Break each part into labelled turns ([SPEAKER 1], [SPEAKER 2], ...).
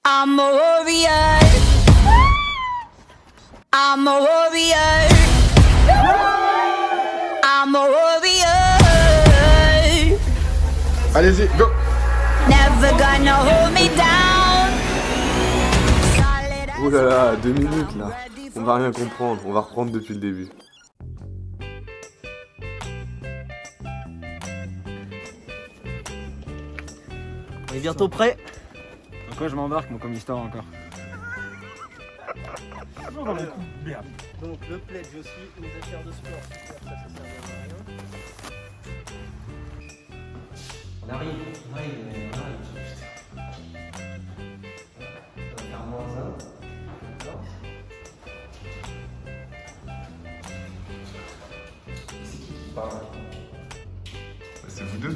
[SPEAKER 1] I'm a warrior. I'm a warrior. I'm a warrior.
[SPEAKER 2] Allez-y, go.
[SPEAKER 1] Never gonna hold me down.
[SPEAKER 2] Oh là là, 2 minutes là. On va rien comprendre, on va reprendre depuis le début.
[SPEAKER 3] On est bientôt prêt.
[SPEAKER 4] Dans quoi je m'embarque, mon comme histoire encore.
[SPEAKER 3] Donc le pledge aussi, les affaires de sport. Ça sert à rien. On arrive. Ça va faire moins 1. D'accord. C'est qui parle?
[SPEAKER 2] C'est vous deux.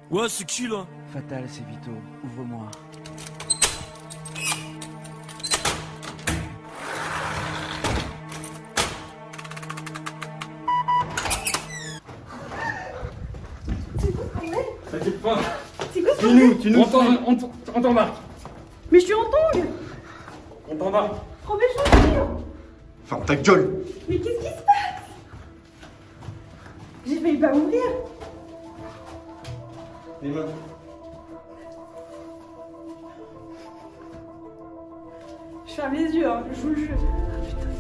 [SPEAKER 5] Ouais, c'est qui là?
[SPEAKER 4] Fatal, c'est Vito. Ouvre-moi. T'inquiète pas.
[SPEAKER 6] C'est quoi ça?
[SPEAKER 4] On t'embarque.
[SPEAKER 6] Mais je suis en tongue.
[SPEAKER 4] On t'embarque.
[SPEAKER 6] Trop méchant.
[SPEAKER 2] Ferme ta gueule.
[SPEAKER 6] Mais qu'est-ce qui se passe? J'ai failli pas mourir.
[SPEAKER 4] Les mains.
[SPEAKER 6] Je ferme les yeux, hein, je vous le jure. Ah, putain,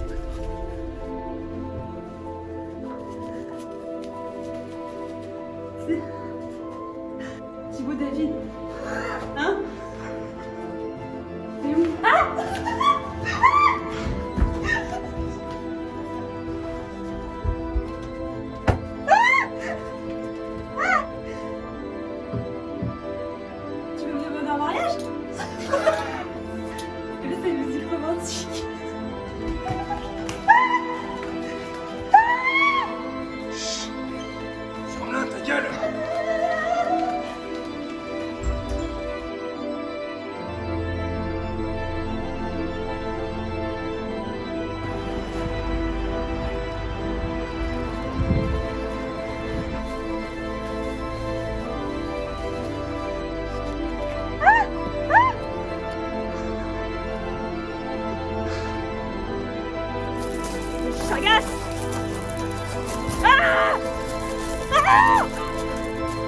[SPEAKER 6] c'est Thibaut David. Hein? C'est où? Ah! Tu veux me demander un mariage? Mais là, c'est une musique romantique.
[SPEAKER 5] Ferme-la, ta gueule!
[SPEAKER 6] Chagasse! Ah! Ah!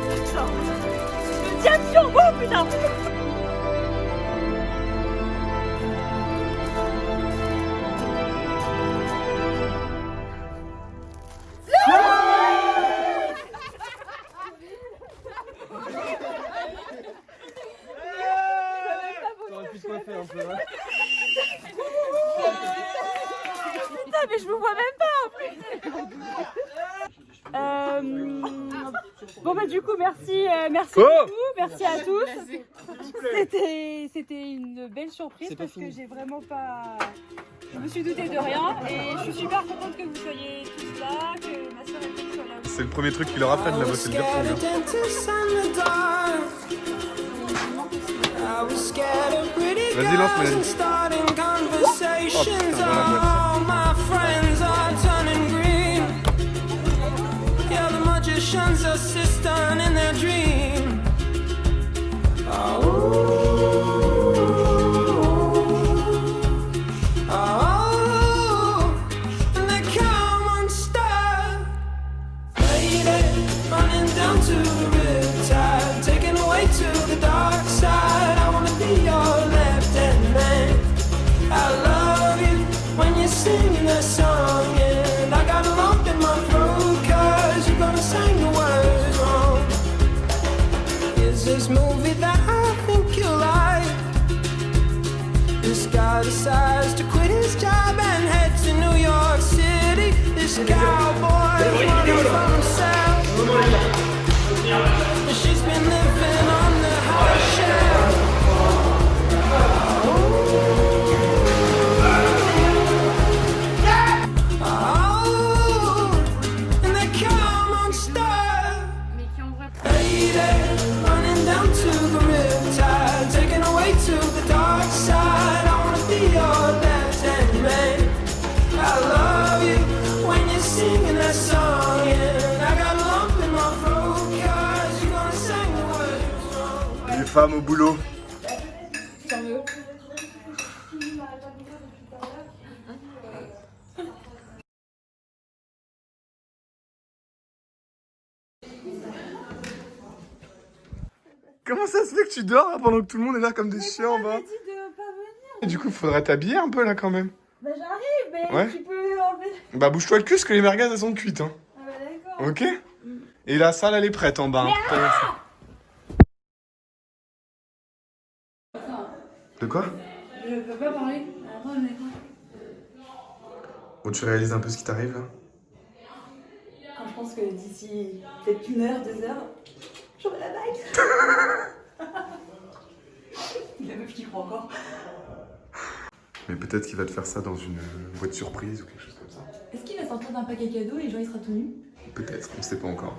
[SPEAKER 6] Putain! Je me tiens sur vous, putain!
[SPEAKER 4] T'aurais pu te coiffer un peu, hein.
[SPEAKER 6] Putain, mais je vous vois même pas en plus! Bon bah du coup merci beaucoup, merci à tous. C'était une belle surprise parce que j'ai vraiment pas... Je me suis doutée de rien et je suis super contente que vous soyez tous là, que ma soeur et soit là aussi.
[SPEAKER 2] C'est le premier truc qu'il leur apprenne là-bas, c'est le dire trop bien. Vas-y, lance Mélanie. Oh putain, dans la boîte.
[SPEAKER 7] Assistant in their dream. And they come unstuck. Lady, running down to the riptide, taken away to the dark side. I wanna be your left-hand man. I love you when you're singing that song, and I got a lump in my throat 'cause you're gonna sing the words wrong. Is this movie that I think you like?
[SPEAKER 8] femme au boulot.
[SPEAKER 6] Tant mieux.
[SPEAKER 8] Comment ça se fait que tu dors là, pendant que tout le monde est là comme des chiens en bas?
[SPEAKER 6] dit de pas venir.
[SPEAKER 8] Et du coup, faudrait t'habiller un peu là quand même.
[SPEAKER 6] Bah j'arrive, mais
[SPEAKER 8] Ouais.
[SPEAKER 6] tu peux enlever.
[SPEAKER 8] Bah bouge-toi le cul parce que les merguez elles sont cuites. Hein.
[SPEAKER 6] Ah bah d'accord.
[SPEAKER 8] Ok? Et la salle elle est prête en bas. Hein. De quoi?
[SPEAKER 6] Je peux pas parler. Attends, je m'écoute.
[SPEAKER 8] Bon, tu réalises un peu ce qui t'arrive là?
[SPEAKER 6] Quand je pense que d'ici peut-être 1 heure, 2 heures, j'aurai la bague. La meuf qui croit encore.
[SPEAKER 8] Mais peut-être qu'il va te faire ça dans une boîte surprise ou quelque chose comme ça.
[SPEAKER 6] Est-ce qu'il va sortir d'un paquet cadeau et genre il sera tout nu?
[SPEAKER 8] Peut-être, on sait pas encore.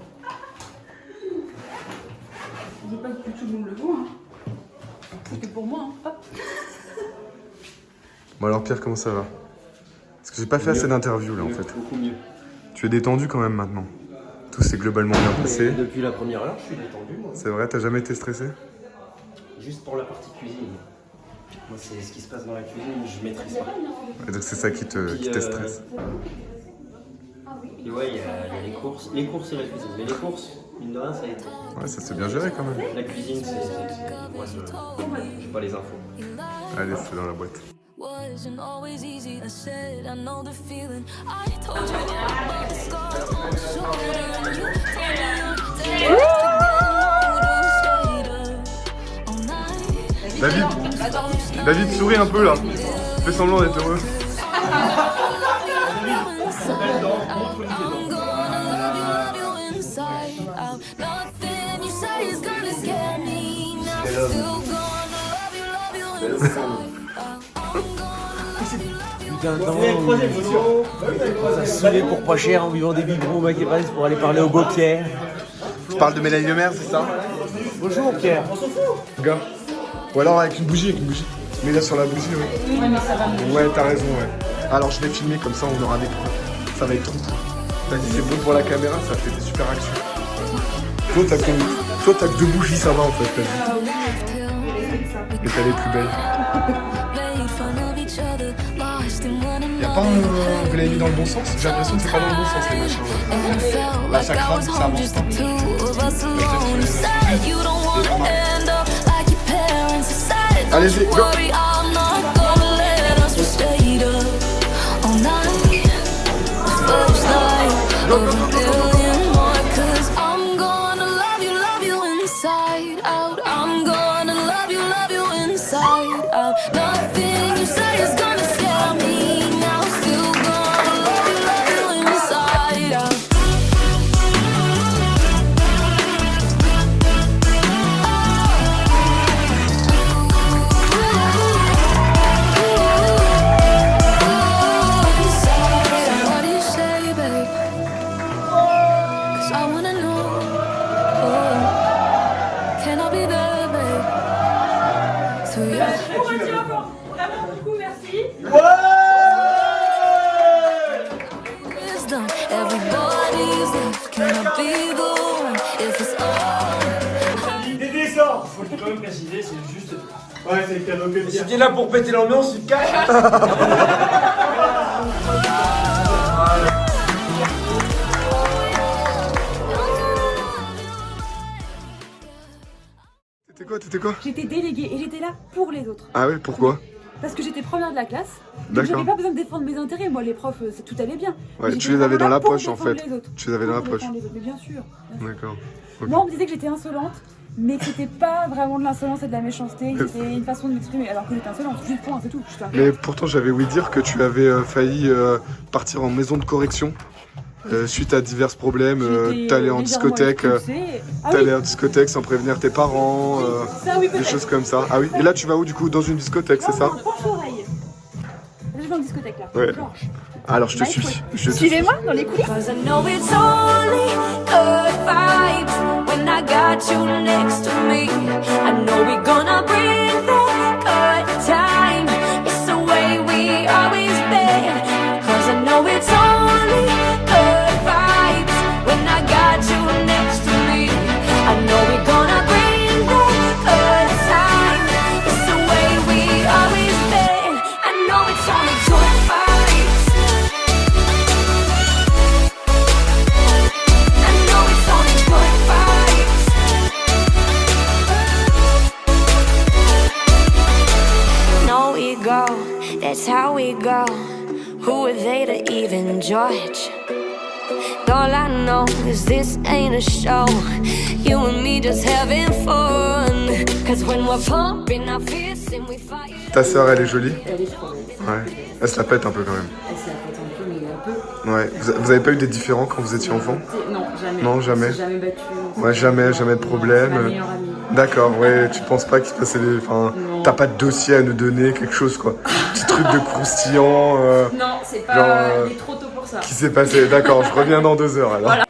[SPEAKER 6] Je veux pas que tout le monde le voit. Hein. Parce que pour moi, hein, hop.
[SPEAKER 8] Bon alors Pierre, comment ça va? Parce que j'ai pas fait assez d'interviews là en fait.
[SPEAKER 3] Beaucoup mieux.
[SPEAKER 8] Tu es détendu quand même maintenant. Tout s'est globalement bien passé.
[SPEAKER 3] Depuis la première heure, je suis détendu, moi.
[SPEAKER 8] C'est vrai, t'as jamais été stressé?
[SPEAKER 3] Juste pour la partie cuisine. Moi, c'est ce qui se passe dans la cuisine, je maîtrise pas.
[SPEAKER 8] Et donc c'est ça qui te stresse.
[SPEAKER 3] Et ouais, il y a les courses et la cuisine. Mais les courses, mine de rien, ça a été.
[SPEAKER 8] Ouais, ça s'est bien géré quand même.
[SPEAKER 3] La cuisine, c'est moi, j'ai pas les infos.
[SPEAKER 8] Allez, c'est dans la boîte.
[SPEAKER 1] Wasn't always easy, I said, I know the feeling. I told you about the scars on my shoulder, and you told me you're
[SPEAKER 8] David, souris un peu là. Fais semblant d'être heureux.
[SPEAKER 3] Putain, non, on s'est saoulé pour pas cher en buvant des biberons au McDonald's pour aller parler au beau Pierre.
[SPEAKER 8] Tu parles de Mélanie Lemaire, c'est ça?
[SPEAKER 3] Bonjour Pierre.
[SPEAKER 8] Gars. Ou alors avec une bougie, Mets là sur la bougie, oui.
[SPEAKER 6] Ouais, mais ça va mieux.
[SPEAKER 8] Ouais, t'as raison, ouais. Alors je vais filmer comme ça, on aura des preuves. Ça va être trop cool. T'as dit c'est bon pour la caméra, ça fait des super actions. Toi, t'as que 2 bougies, ça va en fait, t'as dit. Et t'as les plus belles. Y'a pas vous l'avez mis dans le bon sens? J'ai l'impression que c'est pas dans le bon sens les machins. Là ça crame, ça avance pas. Allez-y, go!
[SPEAKER 3] Faut quand même préciser, c'est juste.
[SPEAKER 2] Ouais, c'est le cadeau que
[SPEAKER 3] Si t'es là pour péter l'ambiance, tu te caches.
[SPEAKER 8] T'étais quoi?
[SPEAKER 6] J'étais déléguée et j'étais là pour les autres.
[SPEAKER 8] Ah ouais, pourquoi?
[SPEAKER 6] Parce que j'étais première de la classe. Donc
[SPEAKER 8] D'accord.
[SPEAKER 6] j'avais pas besoin de défendre mes intérêts. Moi, les profs, tout allait bien.
[SPEAKER 8] Ouais,
[SPEAKER 6] Mais
[SPEAKER 8] tu
[SPEAKER 6] j'étais
[SPEAKER 8] les avais
[SPEAKER 6] vraiment
[SPEAKER 8] dans
[SPEAKER 6] là
[SPEAKER 8] la
[SPEAKER 6] pour
[SPEAKER 8] poche en
[SPEAKER 6] défendre
[SPEAKER 8] fait.
[SPEAKER 6] les autres.
[SPEAKER 8] Tu les avais dans la
[SPEAKER 6] Pour
[SPEAKER 8] poche.
[SPEAKER 6] défendre les autres, mais bien sûr.
[SPEAKER 8] D'accord. Ok.
[SPEAKER 6] Moi, on me disait que j'étais insolente, mais que c'était pas vraiment de l'insolence et de la méchanceté. C'était une façon de m'exprimer. Alors que j'étais insolente, juste point, c'est tout. Putain.
[SPEAKER 8] Mais pourtant, j'avais ouï dire que tu avais failli partir en maison de correction suite à divers problèmes.
[SPEAKER 6] J'étais
[SPEAKER 8] T'allais en
[SPEAKER 6] légèrement
[SPEAKER 8] discothèque,
[SPEAKER 6] expulsée. Ah
[SPEAKER 8] t'allais
[SPEAKER 6] oui,
[SPEAKER 8] en discothèque sans prévenir tes parents,
[SPEAKER 6] ça oui,
[SPEAKER 8] des
[SPEAKER 6] peut-être.
[SPEAKER 8] choses comme ça. Ah oui. Et là, tu vas où du coup? Dans une discothèque, c'est ça?
[SPEAKER 6] Non, Penche-oreille. Là, je vais en discothèque là.
[SPEAKER 8] Ouais.
[SPEAKER 6] Genre.
[SPEAKER 8] Alors, je te
[SPEAKER 6] Bah,
[SPEAKER 8] suis.
[SPEAKER 6] écoute,
[SPEAKER 8] Je te suis.
[SPEAKER 6] Suivez-moi dans les coulisses.
[SPEAKER 1] Cause I know it's only good vibes when I got you next to me. I know we're gonna bring that good time. It's the way we always been. Cause I know it's only good vibes when I got you next to me. I know we're gonna bring that good George. All I know is this ain't a show. You and me just having fun. Cause when we're pumping our fists and we fight.
[SPEAKER 8] Ta sœur, elle est jolie?
[SPEAKER 9] Elle est trop belle.
[SPEAKER 8] Ouais. Elle se la pète un peu quand même.
[SPEAKER 9] Elle se la pète un peu, mais un peu.
[SPEAKER 8] Ouais. Vous avez pas eu des différends quand vous étiez enfant?
[SPEAKER 9] Non, jamais.
[SPEAKER 8] Non, jamais.
[SPEAKER 9] On s'est jamais battu.
[SPEAKER 8] Ouais, jamais de problème.
[SPEAKER 9] C'est ma meilleure amie.
[SPEAKER 8] D'accord, ouais, tu penses pas qu'il se passait des... Enfin, t'as pas de dossier à nous donner, quelque chose quoi. Petit truc de croustillant.
[SPEAKER 9] Non, c'est pas...
[SPEAKER 8] genre,
[SPEAKER 9] il est trop tôt pour ça.
[SPEAKER 8] Qui s'est passé? D'accord, je reviens dans 2 heures alors.
[SPEAKER 9] Voilà.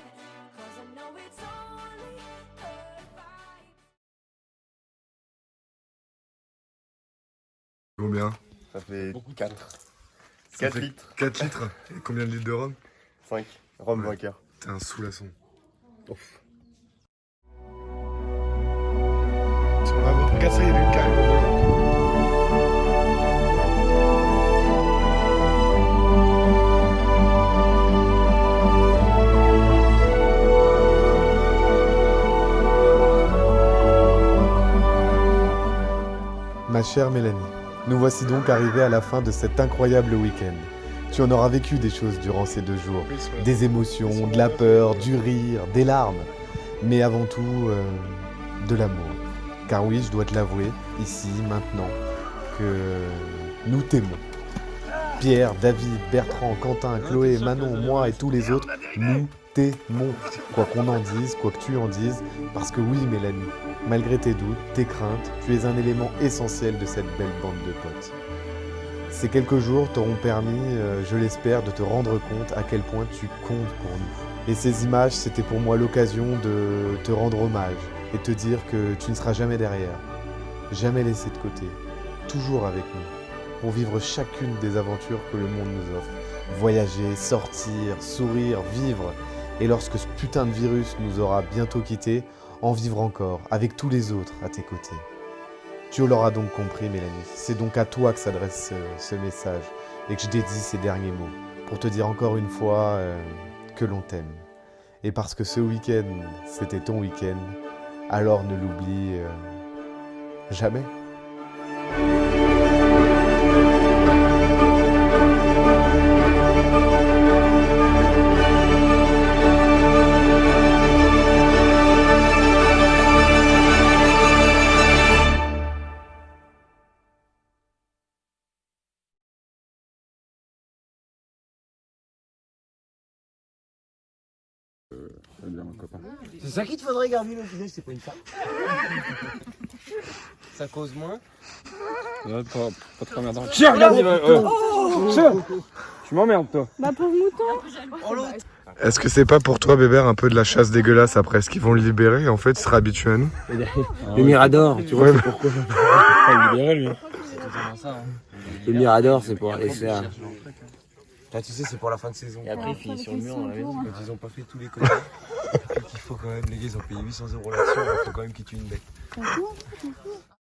[SPEAKER 8] Combien?
[SPEAKER 10] Ça fait 4.
[SPEAKER 8] Ça
[SPEAKER 10] 4
[SPEAKER 8] fait
[SPEAKER 10] litres.
[SPEAKER 8] 4 litres. Et combien de litres de rhum?
[SPEAKER 10] 5. Rhum
[SPEAKER 8] Ouais.
[SPEAKER 10] vainqueur.
[SPEAKER 8] T'es un sous-lasson. Ouf. On va votre casser, il y a une carré.
[SPEAKER 11] Ma chère Mélanie, nous voici donc arrivés à la fin de cet incroyable week-end. Tu en auras vécu des choses durant ces 2 jours. Des émotions, de la peur, du rire, des larmes. Mais avant tout, de l'amour. Car oui, je dois te l'avouer, ici, maintenant, que nous t'aimons. Pierre, David, Bertrand, Quentin, Chloé, Manon, moi et tous les autres, nous t'aimons. Quoi qu'on en dise, quoi que tu en dises, parce que oui, Mélanie, malgré tes doutes, tes craintes, tu es un élément essentiel de cette belle bande de potes. Ces quelques jours t'auront permis, je l'espère, de te rendre compte à quel point tu comptes pour nous. Et ces images, c'était pour moi l'occasion de te rendre hommage et te dire que tu ne seras jamais derrière, jamais laissé de côté, toujours avec nous, pour vivre chacune des aventures que le monde nous offre. Voyager, sortir, sourire, vivre, et lorsque ce putain de virus nous aura bientôt quittés, en vivre encore, avec tous les autres à tes côtés. Tu l'auras donc compris, Mélanie, c'est donc à toi que s'adresse ce message, et que je dédie ces derniers mots, pour te dire encore une fois que l'on t'aime. Et parce que ce week-end, c'était ton week-end, alors ne l'oublie jamais.
[SPEAKER 3] C'est ça qu'il te faudrait, Garvin, au final, c'est pas une femme. Ça cause moins.
[SPEAKER 4] Ouais, pas trop emmerdant. Tiens, regarde, il va. Tu m'emmerdes, toi.
[SPEAKER 6] Ma pauvre mouton.
[SPEAKER 8] Est-ce que c'est pas pour toi, Bébert, un peu de la chasse dégueulasse après? Est-ce qu'ils vont le libérer et en fait il sera habitué à nous?
[SPEAKER 3] Le Mirador, tu vois,
[SPEAKER 8] Ouais,
[SPEAKER 3] c'est pourquoi.
[SPEAKER 4] Pas libéré, lui.
[SPEAKER 3] Le Mirador, c'est pour aller faire. Là, tu sais, c'est pour la fin de saison. Et après, ils finissent sur le mur dans la maison. Quand ils ont pas fait tous les côtés. Il faut quand même, les gars, ils ont payé 800 € là-dessus, il faut quand même qu'ils tuent une bête.